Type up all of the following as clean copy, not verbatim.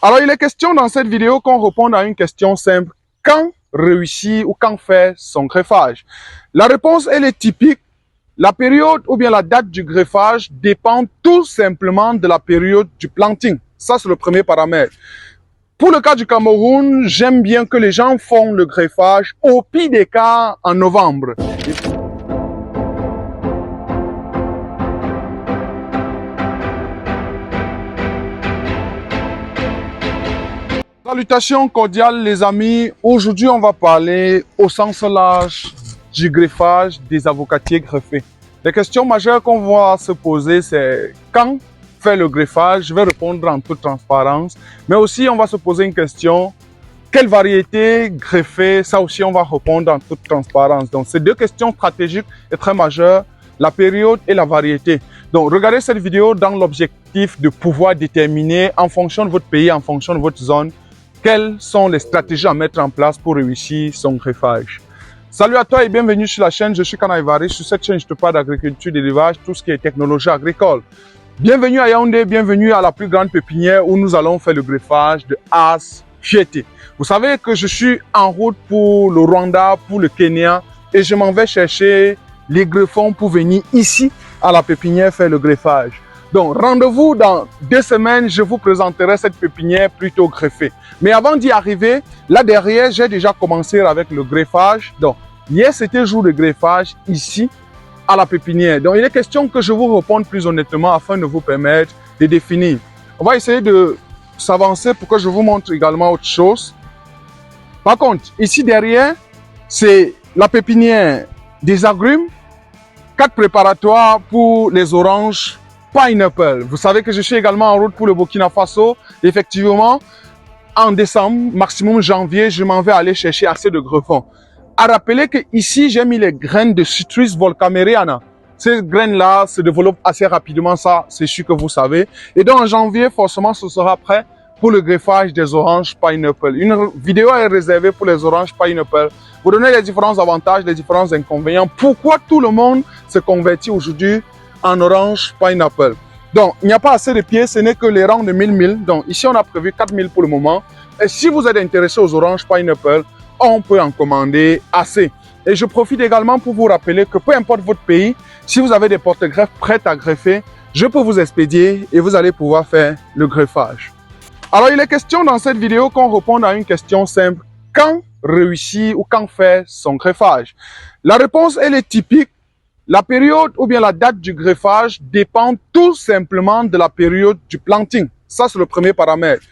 Alors, il est question dans cette vidéo qu'on réponde à une question simple. Quand réussir ou quand faire son greffage? La réponse, elle est typique. La période ou bien la date du greffage dépend tout simplement de la période du planting. Ça, c'est le premier paramètre. Pour le cas du Cameroun, j'aime bien que les gens font le greffage au pire des cas en novembre. Salutations cordiales les amis, aujourd'hui on va parler au sens large du greffage des avocatiers greffés. Les questions majeures qu'on va se poser c'est quand faire le greffage, je vais répondre en toute transparence, mais aussi on va se poser une question, quelle variété greffer, ça aussi on va répondre en toute transparence. Donc c'est deux questions stratégiques et très majeures, la période et la variété. Donc regardez cette vidéo dans l'objectif de pouvoir déterminer en fonction de votre pays, en fonction de votre zone, quelles sont les stratégies à mettre en place pour réussir son greffage. Salut à toi et bienvenue sur la chaîne, je suis Kana Ivari. Sur cette chaîne, je te parle d'agriculture, d'élevage, tout ce qui est technologie agricole. Bienvenue à Yaoundé, bienvenue à la plus grande pépinière où nous allons faire le greffage de As Fiété. Vous savez que je suis en route pour le Rwanda, pour le Kenya et je m'en vais chercher les greffons pour venir ici à la pépinière faire le greffage. Donc, rendez-vous dans 2 semaines, je vous présenterai cette pépinière plutôt greffée. Mais avant d'y arriver, là derrière, j'ai déjà commencé avec le greffage. Donc, hier, c'était jour de greffage ici à la pépinière. Donc, il est question que je vous réponde plus honnêtement afin de vous permettre de définir. On va essayer de s'avancer pour que je vous montre également autre chose. Par contre, ici derrière, c'est la pépinière des agrumes, 4 préparatoires pour les oranges, Pineapple. Vous savez que je suis également en route pour le Burkina Faso. Effectivement, en décembre, maximum janvier, je m'en vais aller chercher assez de greffons. À rappeler que ici, j'ai mis les graines de Citrus volcameriana. Ces graines-là se développent assez rapidement, ça, c'est sûr que vous savez. Et donc, en janvier, forcément, ce sera prêt pour le greffage des oranges Pineapple. Une vidéo est réservée pour les oranges Pineapple. Vous donnez les différents avantages, les différents inconvénients. Pourquoi tout le monde se convertit aujourd'hui en orange Pineapple. Donc, il n'y a pas assez de pieds, ce n'est que les rangs de 1000. Donc, ici, on a prévu 4000 pour le moment. Et si vous êtes intéressé aux oranges Pineapple, on peut en commander assez. Et je profite également pour vous rappeler que peu importe votre pays, si vous avez des porte-greffes prêtes à greffer, je peux vous expédier et vous allez pouvoir faire le greffage. Alors, il est question dans cette vidéo qu'on réponde à une question simple. Quand réussir ou quand faire son greffage? La réponse, elle est typique. La période ou bien la date du greffage dépend tout simplement de la période du planting. Ça, c'est le premier paramètre.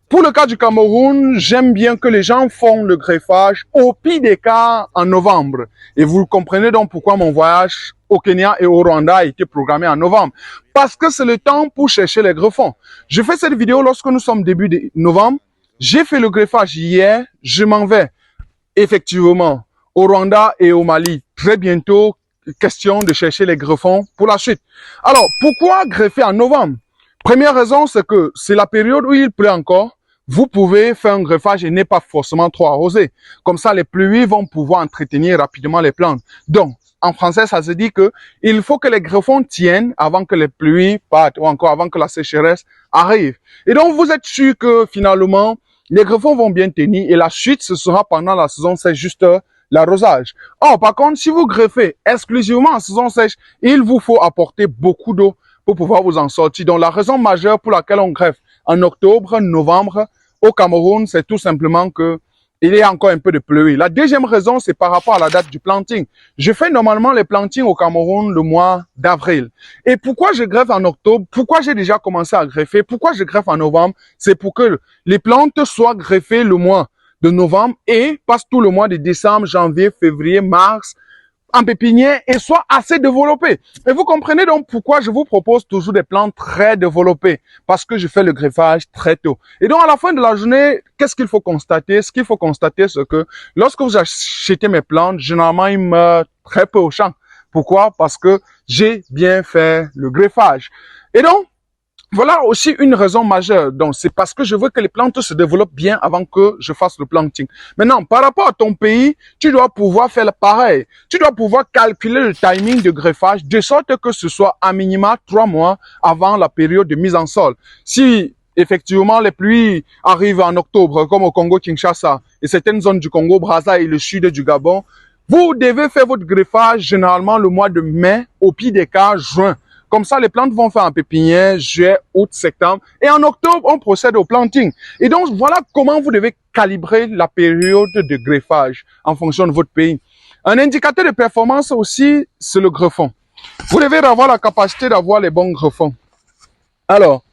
Pour le cas du Cameroun, j'aime bien que les gens font le greffage au pire des cas en novembre. Et vous comprenez donc pourquoi mon voyage au Kenya et au Rwanda a été programmé en novembre. Parce que c'est le temps pour chercher les greffons. Je fais cette vidéo lorsque nous sommes début de novembre. J'ai fait le greffage hier. Je m'en vais effectivement au Rwanda et au Mali très bientôt. Question de chercher les greffons pour la suite. Alors, pourquoi greffer en novembre? Première raison, c'est que c'est la période où il pleut encore. Vous pouvez faire un greffage et n'est pas forcément trop arrosé. Comme ça, les pluies vont pouvoir entretenir rapidement les plantes. Donc, en français, ça se dit que il faut que les greffons tiennent avant que les pluies partent ou encore avant que la sécheresse arrive. Et donc, vous êtes sûr que finalement, les greffons vont bien tenir et la suite, ce sera pendant la saison, c'est juste l'arrosage. Or, par contre, si vous greffez exclusivement en saison sèche, il vous faut apporter beaucoup d'eau pour pouvoir vous en sortir. Donc, la raison majeure pour laquelle on greffe en octobre, novembre, au Cameroun, c'est tout simplement que il y a encore un peu de pluie. La deuxième raison, c'est par rapport à la date du planting. Je fais normalement les plantings au Cameroun le mois d'avril. Et pourquoi je greffe en octobre? Pourquoi j'ai déjà commencé à greffer? Pourquoi je greffe en novembre? C'est pour que les plantes soient greffées le mois de novembre et passe tout le mois de décembre, janvier, février, mars en pépinière et soit assez développé. Et vous comprenez donc pourquoi je vous propose toujours des plantes très développées parce que je fais le greffage très tôt. Et donc à la fin de la journée, qu'est-ce qu'il faut constater? Ce qu'il faut constater, c'est que lorsque vous achetez mes plantes, généralement ils meurent très peu au champ. Pourquoi? Parce que j'ai bien fait le greffage. Et donc, voilà aussi une raison majeure. Donc, c'est parce que je veux que les plantes se développent bien avant que je fasse le planting. Maintenant, par rapport à ton pays, tu dois pouvoir faire pareil. Tu dois pouvoir calculer le timing de greffage de sorte que ce soit à minima 3 mois avant la période de mise en sol. Si effectivement, les pluies arrivent en octobre, comme au Congo-Kinshasa et certaines zones du Congo-Brazza et le sud du Gabon, vous devez faire votre greffage généralement le mois de mai, au pire des cas, juin. Comme ça, les plantes vont faire en pépinière, juillet, août, septembre. Et en octobre, on procède au planting. Et donc, voilà comment vous devez calibrer la période de greffage en fonction de votre pays. Un indicateur de performance aussi, c'est le greffon. Vous devez avoir la capacité d'avoir les bons greffons. Alors,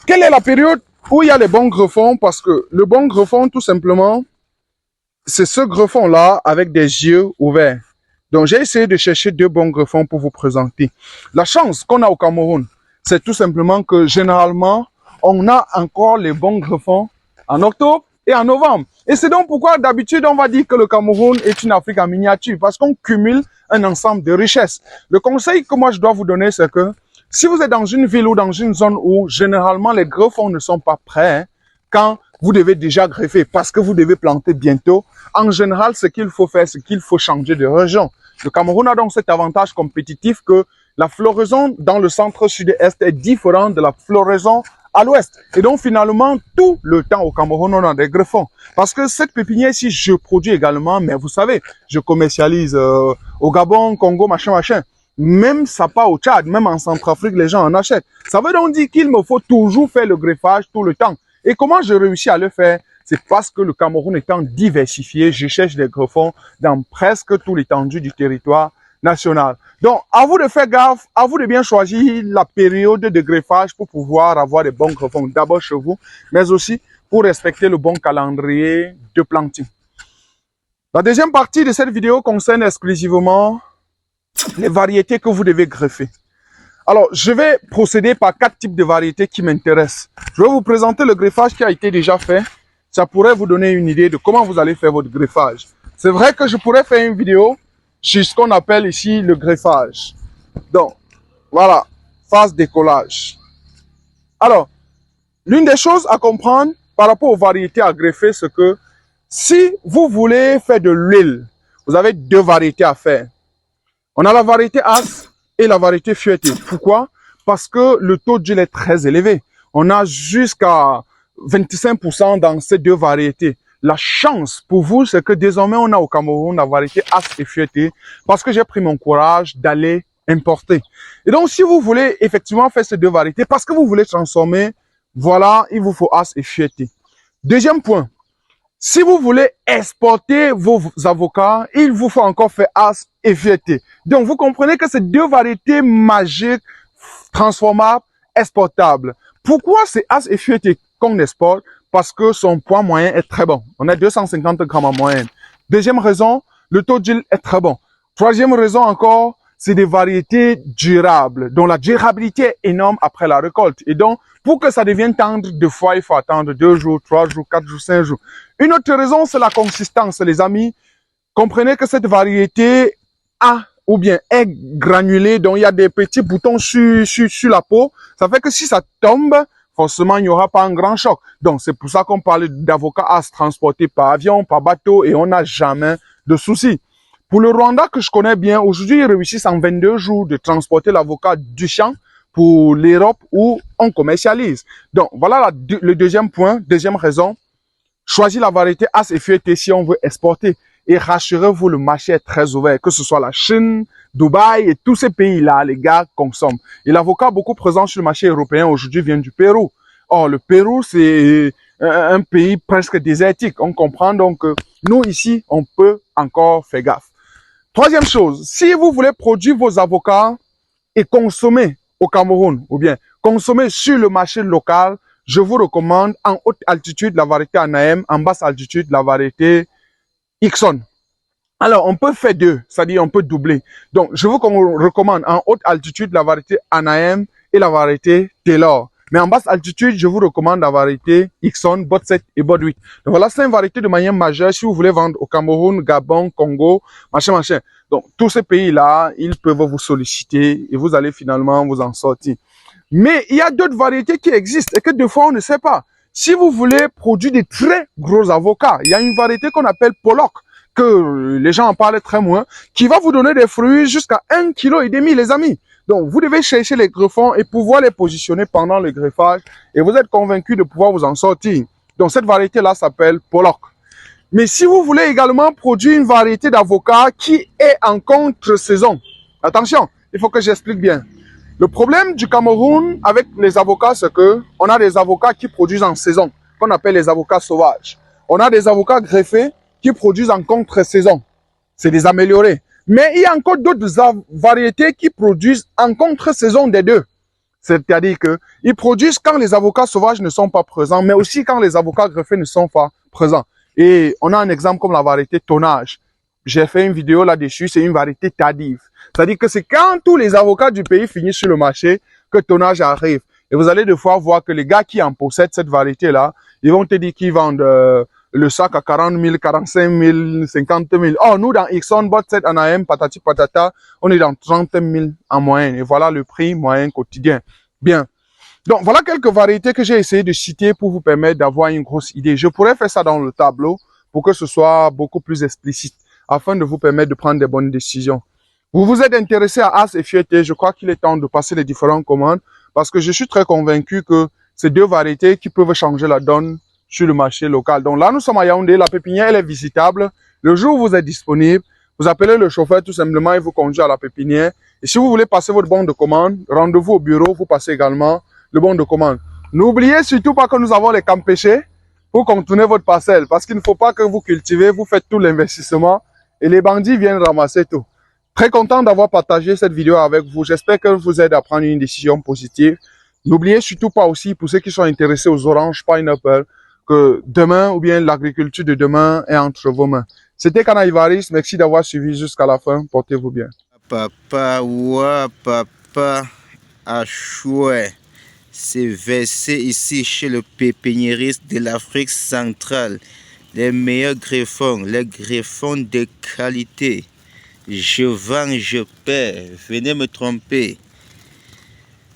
quelle est la période où il y a les bons greffons? Parce que le bon greffon, tout simplement, c'est ce greffon-là avec des yeux ouverts. Donc, j'ai essayé de chercher 2 bons greffons pour vous présenter. La chance qu'on a au Cameroun, c'est tout simplement que généralement, on a encore les bons greffons en octobre et en novembre. Et c'est donc pourquoi d'habitude, on va dire que le Cameroun est une Afrique en miniature parce qu'on cumule un ensemble de richesses. Le conseil que moi je dois vous donner, c'est que si vous êtes dans une ville ou dans une zone où généralement les greffons ne sont pas prêts, quand vous devez déjà greffer parce que vous devez planter bientôt, en général, ce qu'il faut faire, c'est qu'il faut changer de région. Le Cameroun a donc cet avantage compétitif que la floraison dans le centre-sud-est est différente de la floraison à l'ouest. Et donc, finalement, tout le temps au Cameroun, on a des greffons. Parce que cette pépinière ici, je produis également, mais vous savez, je commercialise au Gabon, Congo, machin. Même ça part au Tchad, même en Centrafrique, les gens en achètent. Ça veut donc dire qu'il me faut toujours faire le greffage tout le temps. Et comment je réussis à le faire? C'est parce que le Cameroun étant diversifié, je cherche des greffons dans presque tout l'étendue du territoire national. Donc, à vous de faire gaffe, à vous de bien choisir la période de greffage pour pouvoir avoir des bons greffons, d'abord chez vous, mais aussi pour respecter le bon calendrier de planting. La deuxième partie de cette vidéo concerne exclusivement les variétés que vous devez greffer. Alors, je vais procéder par 4 types de variétés qui m'intéressent. Je vais vous présenter le greffage qui a été déjà fait. Ça pourrait vous donner une idée de comment vous allez faire votre greffage. C'est vrai que je pourrais faire une vidéo sur ce qu'on appelle ici le greffage. Donc, voilà, phase décollage. Alors, l'une des choses à comprendre par rapport aux variétés à greffer, c'est que si vous voulez faire de l'huile, vous avez 2 variétés à faire. On a la variété As et la variété feuilletée. Pourquoi? Parce que le taux d'huile est très élevé. On a jusqu'à 25% dans ces 2 variétés. La chance pour vous, c'est que désormais, on a au Cameroun la variété As et feuilletée parce que j'ai pris mon courage d'aller importer. Et donc, si vous voulez effectivement faire ces 2 variétés, parce que vous voulez transformer, voilà, il vous faut As et feuilletée. Deuxième point, si vous voulez exporter vos avocats, il vous faut encore faire As et feuilletée. Donc, vous comprenez que ces 2 variétés magiques, transformables, exportables. Pourquoi c'est As et feuilletée qu'on exporte? Parce que son poids moyen est très bon. On a 250 grammes en moyenne. Deuxième raison, le taux d'huile est très bon. Troisième raison encore, c'est des variétés durables, dont la durabilité est énorme après la récolte. Et donc, pour que ça devienne tendre, 2 fois, il faut attendre 2 jours, 3 jours, 4 jours, 5 jours. Une autre raison, c'est la consistance, les amis. Comprenez que cette variété a ou bien est granulée, donc il y a des petits boutons sur la peau. Ça fait que si ça tombe, forcément, il n'y aura pas un grand choc. Donc, c'est pour ça qu'on parle d'avocats à se transporter par avion, par bateau, et on n'a jamais de soucis. Pour le Rwanda, que je connais bien, aujourd'hui, ils réussissent en 22 jours de transporter l'avocat du champ pour l'Europe où on commercialise. Donc, voilà le deuxième point, deuxième raison. Choisissez la variété As et feuilletée si on veut exporter. Et rassurez-vous, le marché est très ouvert, que ce soit la Chine, Dubaï et tous ces pays-là, les gars consomment. Et l'avocat beaucoup présent sur le marché européen aujourd'hui vient du Pérou. Or, le Pérou, c'est un pays presque désertique. On comprend donc que nous, ici, on peut encore faire gaffe. Troisième chose, si vous voulez produire vos avocats et consommer au Cameroun, ou bien consommer sur le marché local, je vous recommande en haute altitude la variété Anahem, en basse altitude la variété Ixon. Alors, on peut faire 2, c'est-à-dire on peut doubler. Donc, je vous recommande en haute altitude la variété Anahem et la variété Taylor. Mais en basse altitude, je vous recommande la variété Ixon, Bot 7 et Bot 8. Donc voilà, 5 variétés de manière majeure si vous voulez vendre au Cameroun, Gabon, Congo, machin. Donc, tous ces pays-là, ils peuvent vous solliciter et vous allez finalement vous en sortir. Mais il y a d'autres variétés qui existent et que des fois, on ne sait pas. Si vous voulez produire des très gros avocats, il y a une variété qu'on appelle Pollock, que les gens en parlent très moins, qui va vous donner des fruits jusqu'à 1,5 kg, les amis. Donc, vous devez chercher les greffons et pouvoir les positionner pendant le greffage et vous êtes convaincu de pouvoir vous en sortir. Donc, cette variété-là s'appelle Pollock. Mais si vous voulez également produire une variété d'avocats qui est en contre-saison, attention, il faut que j'explique bien. Le problème du Cameroun avec les avocats, c'est que on a des avocats qui produisent en saison, qu'on appelle les avocats sauvages. On a des avocats greffés qui produisent en contre-saison. C'est des améliorés. Mais il y a encore d'autres variétés qui produisent en contre-saison des deux. C'est-à-dire qu'ils produisent quand les avocats sauvages ne sont pas présents, mais aussi quand les avocats greffés ne sont pas présents. Et on a un exemple comme la variété tonnage. J'ai fait une vidéo là-dessus, c'est une variété tardive. C'est-à-dire que c'est quand tous les avocats du pays finissent sur le marché que tonnage arrive. Et vous allez devoir voir que les gars qui en possèdent cette variété-là, ils vont te dire qu'ils vendent le sac à 40 000, 45 000, 50 000. Oh, nous, dans Ixon, Bot 7, Anaheim, patati patata, on est dans 30 000 en moyenne. Et voilà le prix moyen quotidien. Bien. Donc, voilà quelques variétés que j'ai essayé de citer pour vous permettre d'avoir une grosse idée. Je pourrais faire ça dans le tableau pour que ce soit beaucoup plus explicite, afin de vous permettre de prendre des bonnes décisions. Vous vous êtes intéressé à As et Fieté, je crois qu'il est temps de passer les différentes commandes, parce que je suis très convaincu que c'est deux variétés qui peuvent changer la donne sur le marché local. Donc là, nous sommes à Yaoundé, la pépinière, elle est visitable. Le jour où vous êtes disponible, vous appelez le chauffeur tout simplement, il vous conduit à la pépinière. Et si vous voulez passer votre bon de commande, rendez-vous au bureau, vous passez également le bon de commande. N'oubliez surtout pas que nous avons les camps pêchés pour contourner votre parcelle, parce qu'il ne faut pas que vous cultivez, vous faites tout l'investissement et les bandits viennent ramasser tout. Très content d'avoir partagé cette vidéo avec vous. J'espère qu'elle vous aide à prendre une décision positive. N'oubliez surtout pas aussi, pour ceux qui sont intéressés aux oranges pineapple, que demain ou bien l'agriculture de demain est entre vos mains. C'était Kana Ivaris. Merci d'avoir suivi jusqu'à la fin. Portez-vous bien. Papa, ouah, papa, ah chouette. C'est versé ici chez le pépiniériste de l'Afrique centrale. Les meilleurs greffons, les greffons de qualité. Je vends, je perds. Venez me tromper.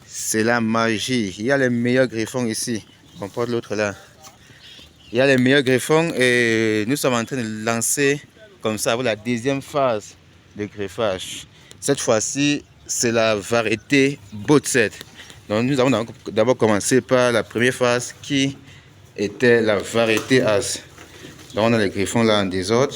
C'est la magie. Il y a les meilleurs greffons ici. On porte l'autre là. Il y a les meilleurs greffons et nous sommes en train de lancer comme ça la deuxième phase de greffage. Cette fois-ci, c'est la variété Bot7. Donc nous avons d'abord commencé par la première phase qui était la variété As. Donc on a les greffons là en désordre.